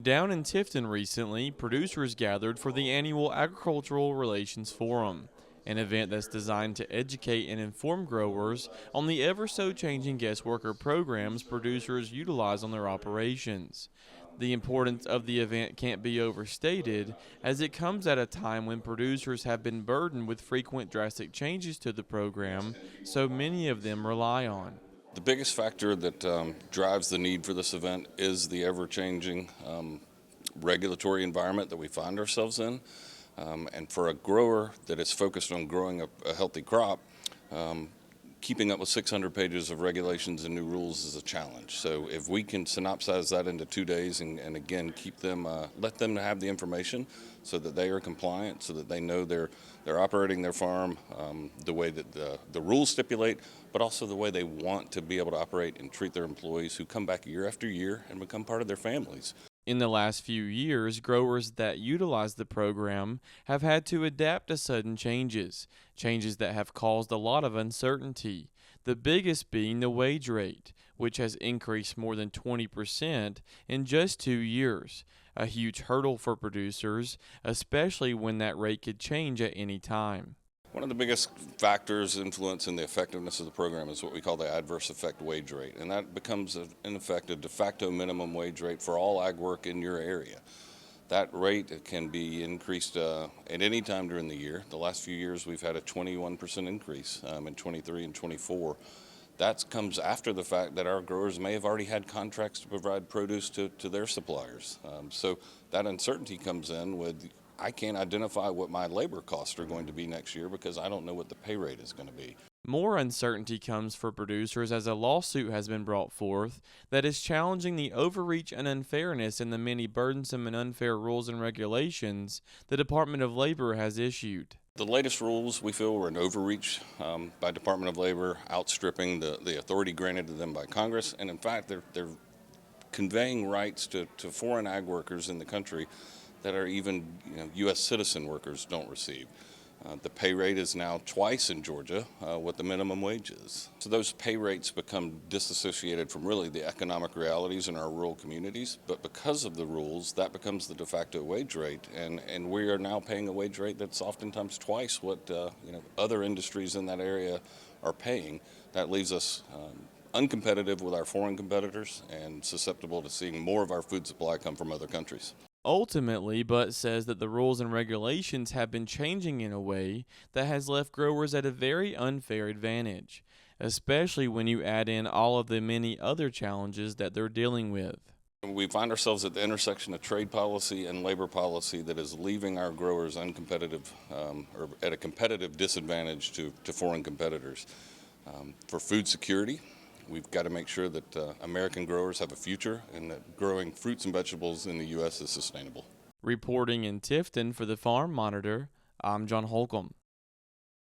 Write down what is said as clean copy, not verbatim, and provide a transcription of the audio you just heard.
Down in Tifton recently, producers gathered for the annual Agricultural Relations Forum, an event that's designed to educate and inform growers on the ever so changing guest worker programs producers utilize on their operations. The importance of the event can't be overstated, as it comes at a time when producers have been burdened with frequent drastic changes to the program so many of them rely on. The biggest factor that drives the need for this event is the ever-changing regulatory environment that we find ourselves in. And for a grower that is focused on growing a healthy crop, um, keeping up with 600 pages of regulations and new rules is a challenge. So if we can synopsize that into 2 days and again keep them, let them have the information so that they are compliant, so that they know they're operating their farm the way that the rules stipulate, but also the way they want to be able to operate and treat their employees who come back year after year and become part of their families. In the last few years, growers that utilize the program have had to adapt to sudden changes that have caused a lot of uncertainty. The biggest being the wage rate, which has increased more than 20% in just 2 years, a huge hurdle for producers, especially when that rate could change at any time. One of the biggest factors influencing the effectiveness of the program is what we call the adverse effect wage rate, and that becomes, in effect, a de facto minimum wage rate for all ag work in your area. That rate can be increased at any time during the year. The last few years we've had a 21% increase in 23 and 24. That comes after the fact that our growers may have already had contracts to provide produce to their suppliers. So that uncertainty comes in with I can't identify what my labor costs are going to be next year because I don't know what the pay rate is going to be. More uncertainty comes for producers as a lawsuit has been brought forth that is challenging the overreach and unfairness in the many burdensome and unfair rules and regulations the Department of Labor has issued. The latest rules we feel were an overreach by Department of Labor, outstripping the authority granted to them by Congress, and in fact they're conveying rights to foreign ag workers in the country that are even U.S. citizen workers don't receive. The pay rate is now twice in Georgia what the minimum wage is. So those pay rates become disassociated from really the economic realities in our rural communities, but because of the rules, that becomes the de facto wage rate, and we are now paying a wage rate that's oftentimes twice what other industries in that area are paying. That leaves us uncompetitive with our foreign competitors and susceptible to seeing more of our food supply come from other countries. Ultimately, Butt says that the rules and regulations have been changing in a way that has left growers at a very unfair advantage, especially when you add in all of the many other challenges that they're dealing with. We find ourselves at the intersection of trade policy and labor policy that is leaving our growers uncompetitive or at a competitive disadvantage to foreign competitors. For food security, we've got to make sure that American growers have a future and that growing fruits and vegetables in the U.S. is sustainable. Reporting in Tifton for the Farm Monitor, I'm John Holcomb.